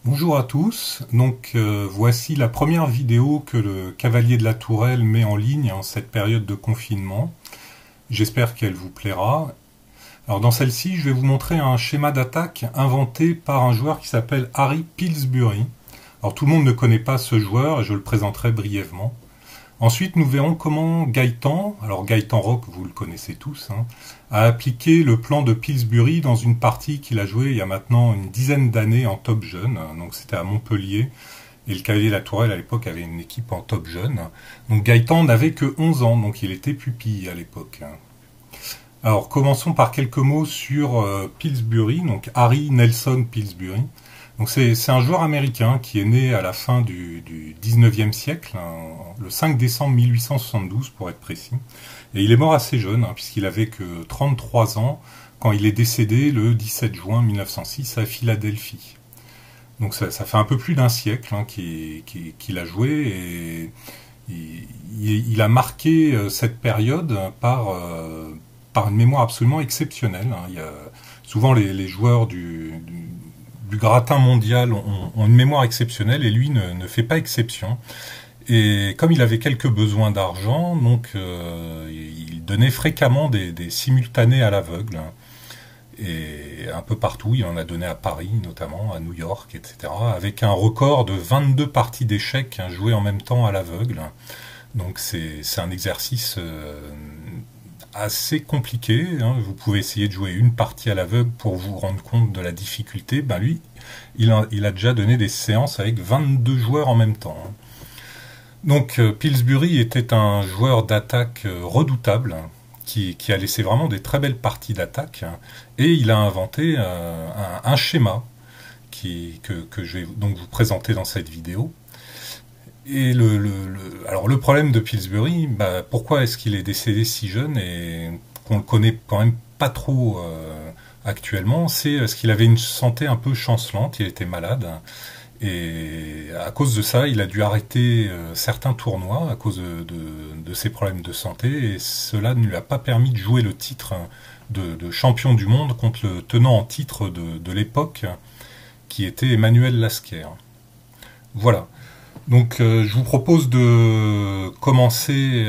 Bonjour à tous, voici la première vidéo que le Cavalier de la Tourelle met en ligne en cette période de confinement. J'espère qu'elle vous plaira. Alors dans celle-ci, je vais vous montrer un schéma d'attaque inventé par un joueur qui s'appelle Harry Pillsbury. Alors tout le monde ne connaît pas ce joueur et je le présenterai brièvement. Ensuite, nous verrons comment Gaëtan, alors Gaëtan Rock, vous le connaissez tous, a appliqué le plan de Pillsbury dans une partie qu'il a jouée il y a maintenant une dizaine d'années en top jeune. Donc c'était à Montpellier, et le Cavalier de la Tourelle à l'époque avait une équipe en top jeune. Donc Gaëtan n'avait que 11 ans, donc il était pupille à l'époque. Alors commençons par quelques mots sur Pillsbury, donc Harry Nelson Pillsbury. Donc c'est un joueur américain qui est né à la fin du 19e siècle, le 5 décembre 1872 pour être précis. Et il est mort assez jeune, puisqu'il avait que 33 ans quand il est décédé le 17 juin 1906 à Philadelphie. Donc ça fait un peu plus d'un siècle qu'il a joué et il a marqué cette période par une mémoire absolument exceptionnelle. Il y a, souvent les joueurs du gratin mondial ont une mémoire exceptionnelle et lui ne fait pas exception. Et comme il avait quelques besoins d'argent, il donnait fréquemment des simultanés à l'aveugle. Et un peu partout, il en a donné à Paris notamment, à New York, etc. Avec un record de 22 parties d'échecs jouées en même temps à l'aveugle. Donc c'est un exercice assez compliqué. Vous pouvez essayer de jouer une partie à l'aveugle pour vous rendre compte de la difficulté. Lui, il a déjà donné des séances avec 22 joueurs en même temps. Donc Pillsbury était un joueur d'attaque redoutable qui a laissé vraiment des très belles parties d'attaque et il a inventé un schéma que je vais donc vous présenter dans cette vidéo. Et alors le problème de Pillsbury, pourquoi est-ce qu'il est décédé si jeune et qu'on le connaît quand même pas trop actuellement, c'est parce qu'il avait une santé un peu chancelante, il était malade. Et à cause de ça, il a dû arrêter certains tournois à cause de ses problèmes de santé, et cela ne lui a pas permis de jouer le titre de champion du monde contre le tenant en titre de l'époque, qui était Emmanuel Lasker. Voilà. Donc je vous propose de commencer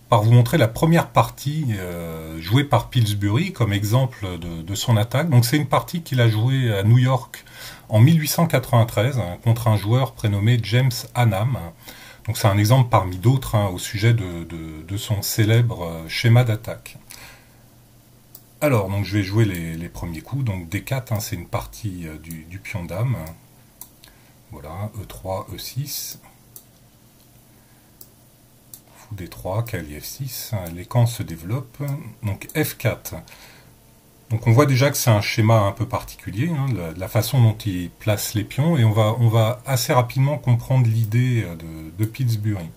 par vous montrer la première partie jouée par Pillsbury comme exemple de son attaque. Donc c'est une partie qu'il a jouée à New York en 1893 contre un joueur prénommé James Hannam. Donc c'est un exemple parmi d'autres au sujet de son célèbre schéma d'attaque. Alors donc je vais jouer les premiers coups. Donc D4, c'est une partie du pion dame. Voilà, E3, E6. Fou D3, cavalier F6. Les camps se développent. Donc F4. Donc on voit déjà que c'est un schéma un peu particulier, la façon dont il place les pions, et on va assez rapidement comprendre l'idée de Pillsbury.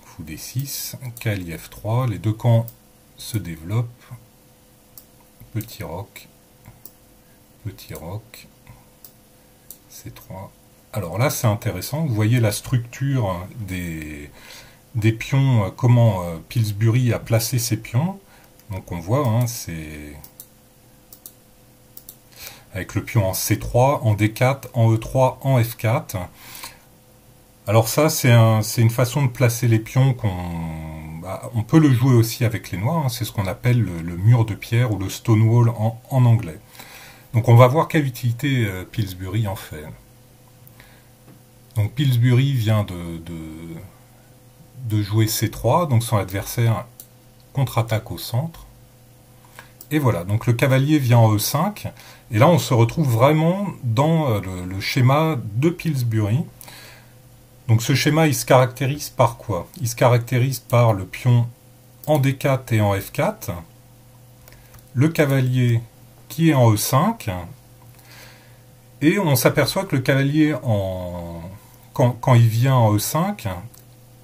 Fou D6, cavalier F3, les deux camps se développent. Petit roc, C3. Alors là c'est intéressant, vous voyez la structure des pions, comment Pillsbury a placé ses pions. Donc on voit, c'est avec le pion en C3, en D4, en E3, en F4. Alors ça, c'est une façon de placer les pions on peut le jouer aussi avec les noirs, c'est ce qu'on appelle le mur de pierre ou le stonewall en anglais. Donc on va voir quelle utilité Pillsbury en fait. Donc Pillsbury vient de jouer C3, donc son adversaire contre-attaque au centre. Et voilà, donc le cavalier vient en E5, et là on se retrouve vraiment dans le schéma de Pillsbury. Donc ce schéma il se caractérise par quoi? Il se caractérise par le pion en D4 et en F4, le cavalier qui est en E5, et on s'aperçoit que le cavalier, quand il vient en E5,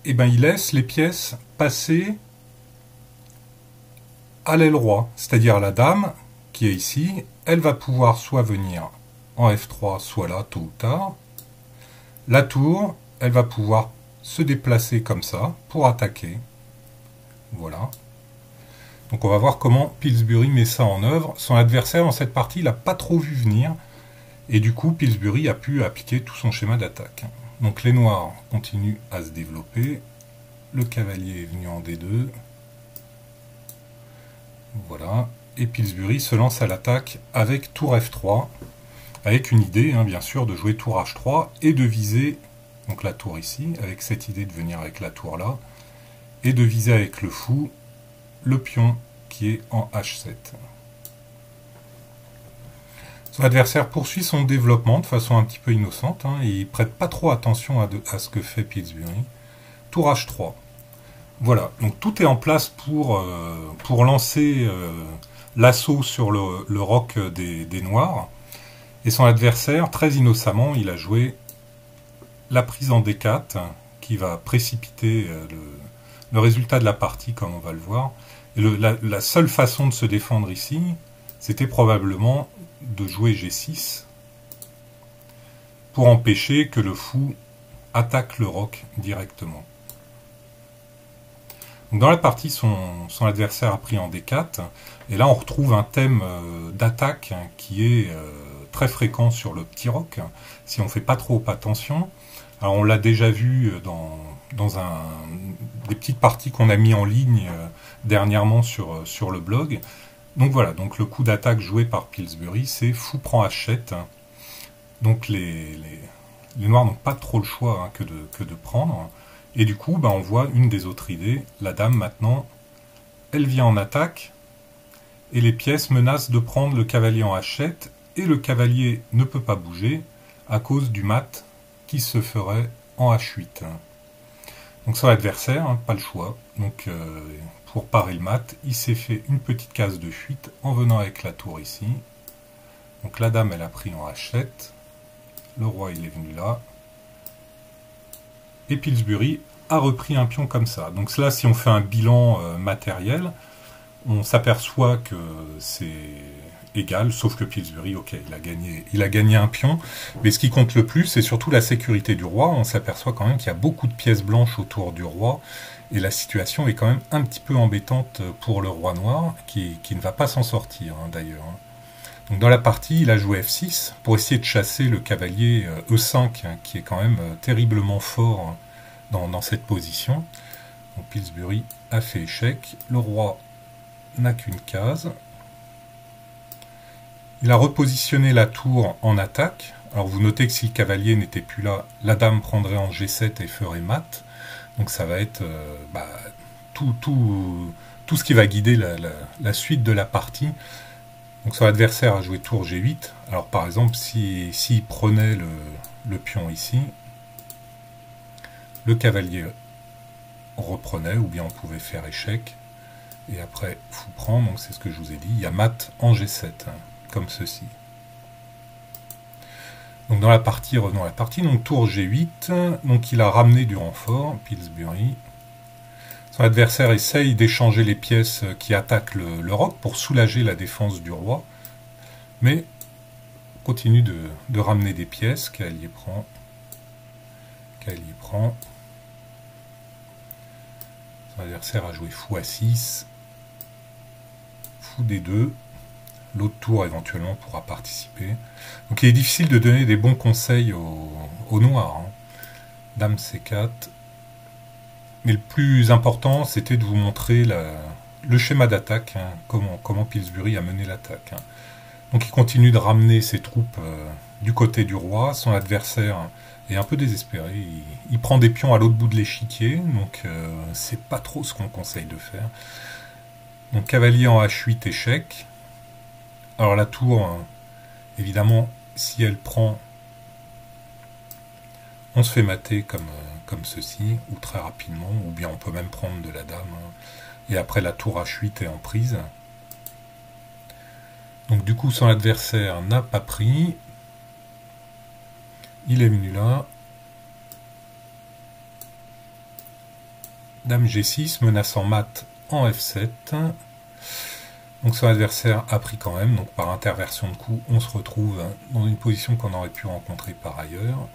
il laisse les pièces passer à l'aile roi, c'est-à-dire la dame qui est ici, elle va pouvoir soit venir en F3, soit là, tôt ou tard. La tour, elle va pouvoir se déplacer comme ça pour attaquer. Voilà. Donc on va voir comment Pillsbury met ça en œuvre. Son adversaire dans cette partie, il n'a pas trop vu venir. Et du coup, Pillsbury a pu appliquer tout son schéma d'attaque. Donc les noirs continuent à se développer. Le cavalier est venu en D2. Voilà. Et Pillsbury se lance à l'attaque avec tour F3. Avec une idée, bien sûr, de jouer tour H3 et de viser, donc la tour ici, avec cette idée de venir avec la tour là, et de viser avec le fou le pion qui est en H7. Son adversaire poursuit son développement de façon un petit peu innocente, et il prête pas trop attention à ce que fait Pillsbury. Tour H3. Voilà, donc tout est en place pour lancer l'assaut sur le roc des noirs. Et son adversaire, très innocemment, il a joué la prise en D4, qui va précipiter le résultat de la partie, comme on va le voir. Et la seule façon de se défendre ici, c'était probablement de jouer G6 pour empêcher que le fou attaque le roc directement. Donc dans la partie, son adversaire a pris en D4, et là on retrouve un thème d'attaque qui est très fréquent sur le petit roc, si on ne fait pas trop attention. Alors on l'a déjà vu dans des petites parties qu'on a mis en ligne dernièrement sur le blog. Donc voilà, donc le coup d'attaque joué par Pillsbury, c'est fou prend H7. Donc les noirs n'ont pas trop le choix que de prendre. Et du coup, on voit une des autres idées. La dame, maintenant, elle vient en attaque. Et les pièces menacent de prendre le cavalier en H7. Et le cavalier ne peut pas bouger à cause du mat qui se ferait en H8. Donc son adversaire, pas le choix. Donc pour parer le mat, il s'est fait une petite case de fuite en venant avec la tour ici. Donc la dame, elle a pris en H7. Le roi, il est venu là. Et Pillsbury a repris un pion comme ça. Donc là, si on fait un bilan matériel, on s'aperçoit que c'est égal, sauf que Pillsbury, ok, il a gagné un pion, mais ce qui compte le plus, c'est surtout la sécurité du roi. On s'aperçoit quand même qu'il y a beaucoup de pièces blanches autour du roi, et la situation est quand même un petit peu embêtante pour le roi noir, qui ne va pas s'en sortir, d'ailleurs. Donc dans la partie, il a joué F6 pour essayer de chasser le cavalier E5, qui est quand même terriblement fort dans cette position. Donc Pillsbury a fait échec. Le roi n'a qu'une case. Il a repositionné la tour en attaque. Alors vous notez que si le cavalier n'était plus là, la dame prendrait en G7 et ferait mat. Donc ça va être tout ce qui va guider la suite de la partie. Donc son adversaire a joué tour G8. Alors par exemple, s'il prenait le pion ici, le cavalier reprenait, ou bien on pouvait faire échec. Et après, fou prend, donc c'est ce que je vous ai dit. Il y a mat en G7, comme ceci. Donc dans la partie, revenons à la partie, donc tour G8, donc il a ramené du renfort, Pillsbury. Son adversaire essaye d'échanger les pièces qui attaquent le roc pour soulager la défense du roi, mais continue de ramener des pièces, cavalier prend, cavalier prend. Son adversaire a joué fou A6, fou D2, l'autre tour éventuellement pourra participer. Donc il est difficile de donner des bons conseils aux noirs. Dame C4. Mais le plus important, c'était de vous montrer le schéma d'attaque, comment Pillsbury a mené l'attaque. Donc il continue de ramener ses troupes du côté du roi. Son adversaire est un peu désespéré. Il prend des pions à l'autre bout de l'échiquier, donc c'est pas trop ce qu'on conseille de faire. Donc cavalier en H8, échec. Alors la tour, évidemment, si elle prend, on se fait mater comme ceci, ou très rapidement, ou bien on peut même prendre de la dame. Et après la tour H8 est en prise. Donc du coup son adversaire n'a pas pris. Il est venu là. Dame G6, menaçant mat en F7. Donc son adversaire a pris quand même, donc par interversion de coups, on se retrouve dans une position qu'on aurait pu rencontrer par ailleurs.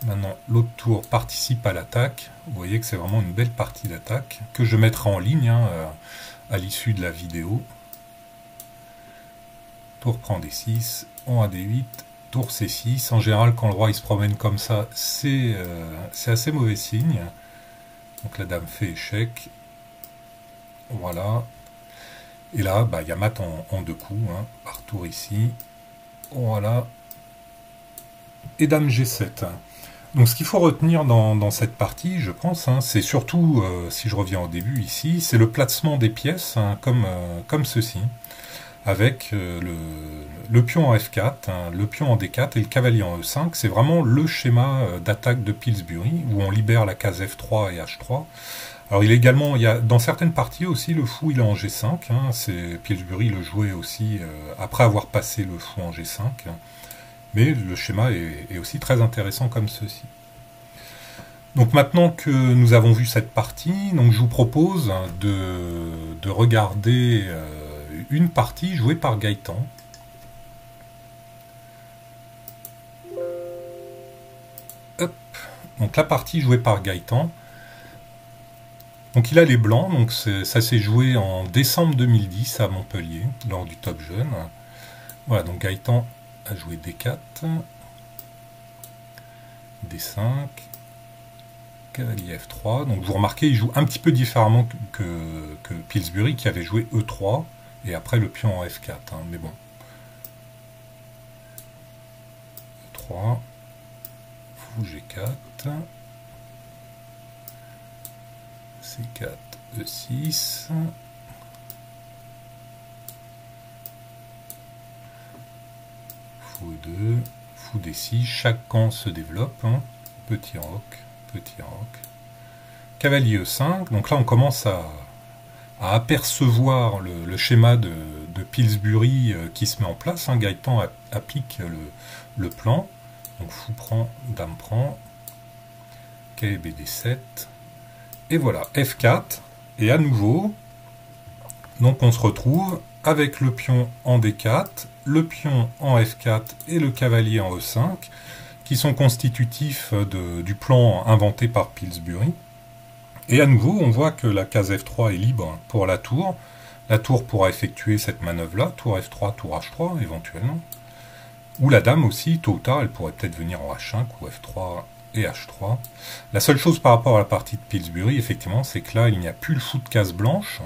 Maintenant, l'autre tour participe à l'attaque. Vous voyez que c'est vraiment une belle partie d'attaque, que je mettrai en ligne à l'issue de la vidéo. Tour prend D6, en AD8, tour C6. En général, quand le roi il se promène comme ça, c'est assez mauvais signe. Donc la dame fait échec. Voilà. Et là, il y a mat en deux coups, hein, par tour ici. Voilà. Et dame G7. Donc ce qu'il faut retenir dans cette partie, je pense, hein, c'est surtout, si je reviens au début ici, c'est le placement des pièces, hein, comme ceci, avec le pion en F4, hein, le pion en D4 et le cavalier en E5. C'est vraiment le schéma d'attaque de Pillsbury, où on libère la case F3 et H3. Alors il y a dans certaines parties aussi, le fou il est en G5, hein, Pillsbury le jouait aussi après avoir passé le fou en G5. Mais le schéma est aussi très intéressant comme ceci. Donc maintenant que nous avons vu cette partie, donc je vous propose de regarder une partie jouée par Gaëtan. Hop. Donc la partie jouée par Gaëtan. Donc il a les blancs, donc ça s'est joué en décembre 2010 à Montpellier, lors du Top Jeune. Voilà, donc Gaëtan a joué D4, D5, cavalier F3. Donc vous remarquez, il joue un petit peu différemment que Pillsbury qui avait joué E3 et après le pion en F4. Hein, mais bon. E3, fou G4, C4, E6. Fou 2, fou D6, chaque camp se développe, hein. Petit roc, cavalier E5, donc là on commence à apercevoir le schéma de Pillsbury qui se met en place, hein. Gaëtan applique le plan, donc fou prend, dame prend, cavalier BD7, et voilà, F4, et à nouveau, donc on se retrouve avec le pion en D4, le pion en F4 et le cavalier en E5, qui sont constitutifs du plan inventé par Pillsbury. Et à nouveau, on voit que la case F3 est libre pour la tour. La tour pourra effectuer cette manœuvre-là, tour F3, tour H3 éventuellement. Ou la dame aussi, tôt ou tard, elle pourrait peut-être venir en H5 ou F3 et H3. La seule chose par rapport à la partie de Pillsbury, effectivement, c'est que là, il n'y a plus le fou de case blanche.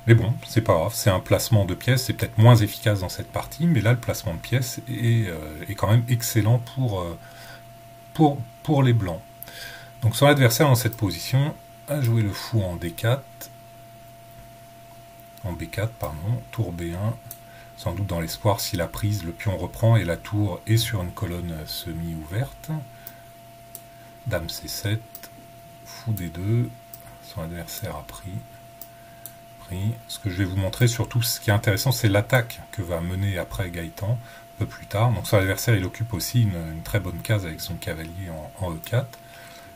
Mais bon, c'est pas grave, c'est un placement de pièces, c'est peut-être moins efficace dans cette partie, mais là le placement de pièces est quand même excellent pour les blancs. Donc son adversaire dans cette position a joué le fou en D4, en B4, pardon, tour B1, sans doute dans l'espoir, si la prise, le pion reprend et la tour est sur une colonne semi-ouverte. Dame C7, fou D2, son adversaire a pris. Ce que je vais vous montrer, surtout ce qui est intéressant, c'est l'attaque que va mener après Gaëtan, un peu plus tard. Donc son adversaire, il occupe aussi une très bonne case avec son cavalier en E4.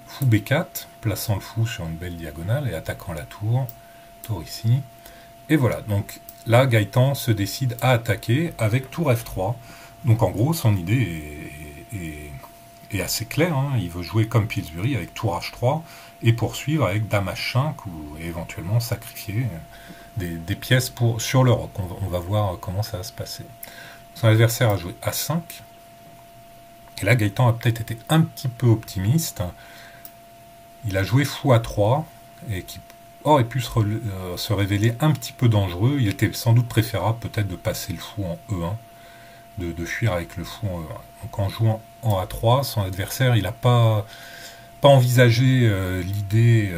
Fou B4, plaçant le fou sur une belle diagonale et attaquant la tour. Tour ici. Et voilà, donc là, Gaëtan se décide à attaquer avec tour F3. Donc en gros, son idée est assez claire, hein. Il veut jouer comme Pillsbury avec tour H3 et poursuivre avec dame H5 ou éventuellement sacrifier des pièces sur le roc. On va voir comment ça va se passer. Son adversaire a joué A5. Et là, Gaëtan a peut-être été un petit peu optimiste. Il a joué fou A3 et qui aurait pu se révéler un petit peu dangereux. Il était sans doute préférable peut-être de passer le fou en E1, de fuir avec le fou en E1. Donc en jouant en A3, son adversaire, il n'a pas envisagé l'idée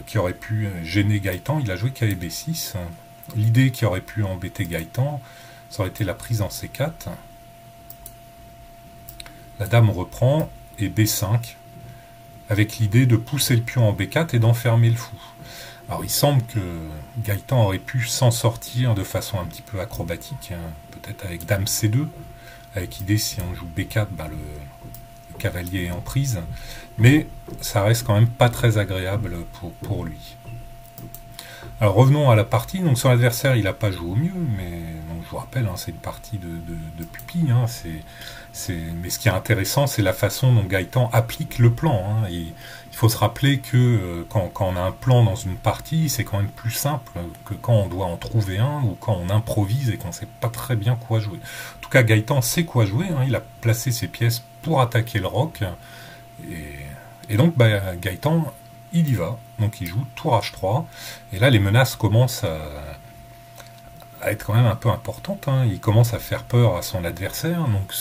qui aurait pu gêner Gaëtan. Il a joué cavalier B6. L'idée qui aurait pu embêter Gaëtan, ça aurait été la prise en C4. La dame reprend et B5, avec l'idée de pousser le pion en B4 et d'enfermer le fou. Alors il semble que Gaëtan aurait pu s'en sortir de façon un petit peu acrobatique, hein, peut-être avec dame C2, avec l'idée si on joue B4, le cavalier est en prise, mais ça reste quand même pas très agréable pour lui. Alors revenons à la partie, donc son adversaire il n'a pas joué au mieux, mais donc je vous rappelle, hein, c'est une partie de pupille. Hein, mais ce qui est intéressant, c'est la façon dont Gaëtan applique le plan. Hein. Il faut se rappeler que quand on a un plan dans une partie, c'est quand même plus simple que quand on doit en trouver un ou quand on improvise et qu'on ne sait pas très bien quoi jouer. En tout cas, Gaëtan sait quoi jouer. Hein, il a placé ses pièces pour attaquer le roc. Et donc, Gaëtan, il y va. Donc, il joue tour H3. Et là, les menaces commencent à être quand même un peu importante. Hein. Il commence à faire peur à son adversaire. Donc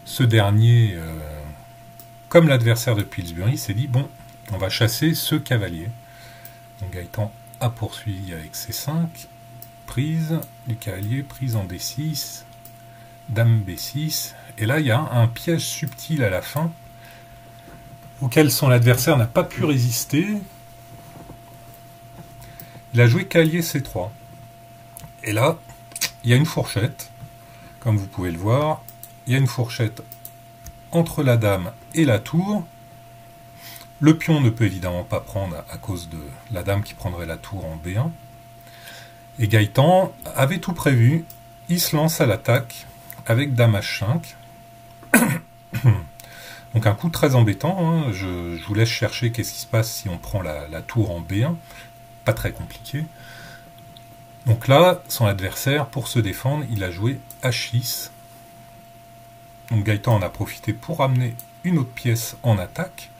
ce dernier, comme l'adversaire de Pillsbury, s'est dit, bon, on va chasser ce cavalier. Donc Gaëtan a poursuivi avec C5, prise du cavalier, prise en D6, Dame B6. Et là, il y a un piège subtil à la fin, auquel son adversaire n'a pas pu résister. Il a joué cavalier C3. Et là, il y a une fourchette, comme vous pouvez le voir. Il y a une fourchette entre la dame et la tour. Le pion ne peut évidemment pas prendre à cause de la dame qui prendrait la tour en B1. Et Gaëtan avait tout prévu. Il se lance à l'attaque avec dame H5. Donc un coup très embêtant. Hein. Je vous laisse chercher qu'est-ce qui se passe si on prend la tour en B1. Pas très compliqué. Donc là, son adversaire, pour se défendre, il a joué H6. Donc Gaëtan en a profité pour ramener une autre pièce en attaque.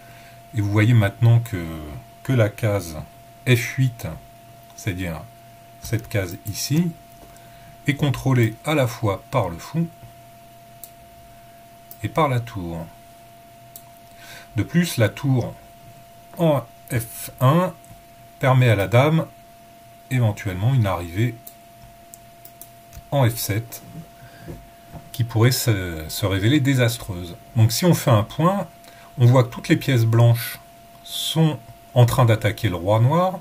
Et vous voyez maintenant que la case F8, c'est-à-dire cette case ici, est contrôlée à la fois par le fou et par la tour. De plus, la tour en F1 permet à la dame éventuellement une arrivée en F7 qui pourrait se révéler désastreuse. Donc si on fait un point, on voit que toutes les pièces blanches sont en train d'attaquer le roi noir.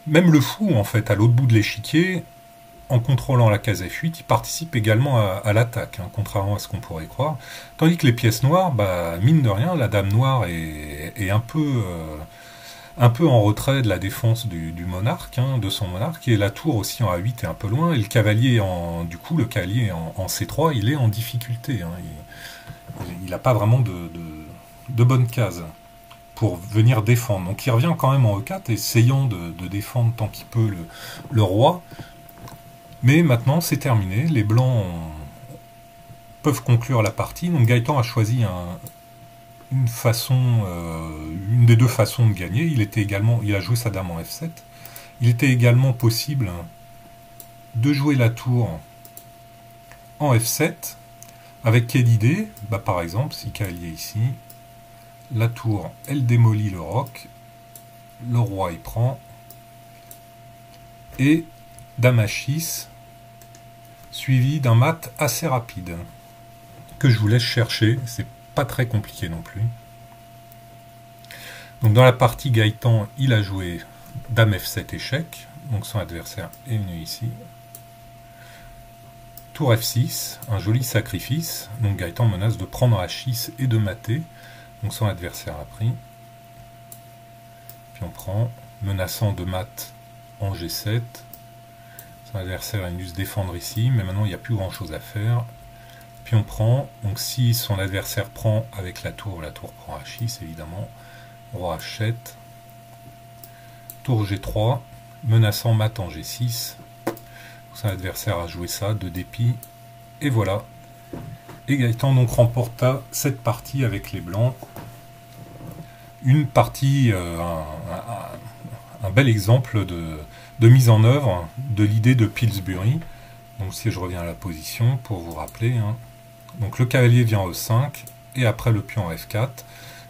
Même le fou, en fait, à l'autre bout de l'échiquier, en contrôlant la case F8, il participe également à l'attaque, hein, contrairement à ce qu'on pourrait croire. Tandis que les pièces noires, mine de rien, la dame noire est un peu en retrait de la défense du monarque, hein, de son monarque, et la tour aussi en A8 est un peu loin, et le cavalier en C3, il est en difficulté. Hein, il n'a pas vraiment de bonne case pour venir défendre. Donc il revient quand même en E4, essayant de défendre tant qu'il peut le roi. Mais maintenant c'est terminé, les blancs peuvent conclure la partie. Donc Gaëtan a choisi une des deux façons de gagner. Il a joué sa dame en F7. Il était également possible de jouer la tour en F7. Avec quelle idée? Par exemple, si cavalier ici, la tour, elle démolit le roc, le roi il prend, et dame H6, suivi d'un mat assez rapide, que je vous laisse chercher, c'est pas très compliqué non plus. Donc dans la partie Gaëtan, il a joué dame F7 échec, donc son adversaire est venu ici. Tour F6, un joli sacrifice, donc Gaëtan menace de prendre H6 et de mater, donc son adversaire a pris. Puis on prend, menaçant de mat en G7, son adversaire a dû se défendre ici, mais maintenant il n'y a plus grand chose à faire. Puis on prend, donc si son adversaire prend avec la tour prend H6 évidemment, roi H7, tour G3, menaçant mat en G6, son adversaire a joué ça, de dépit, et voilà. Et Gaëtan donc remporta cette partie avec les blancs. Une partie, un bel exemple de mise en œuvre de l'idée de Pillsbury. Donc si je reviens à la position pour vous rappeler, hein. Donc le cavalier vient en E5 et après le pion en F4.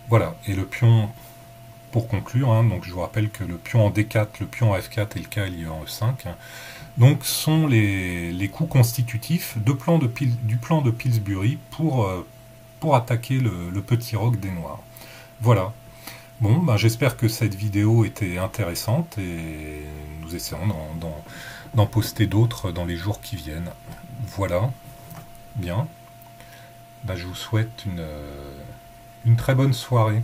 Voilà, et le pion, pour conclure, hein, donc je vous rappelle que le pion en D4, le pion en F4 et le cavalier en E5, hein, donc sont les coups constitutifs du plan de Pillsbury pour attaquer le petit roc des noirs. Voilà. Bon, j'espère que cette vidéo était intéressante et nous essaierons d'en poster d'autres dans les jours qui viennent. Voilà. Bien. Je vous souhaite une très bonne soirée.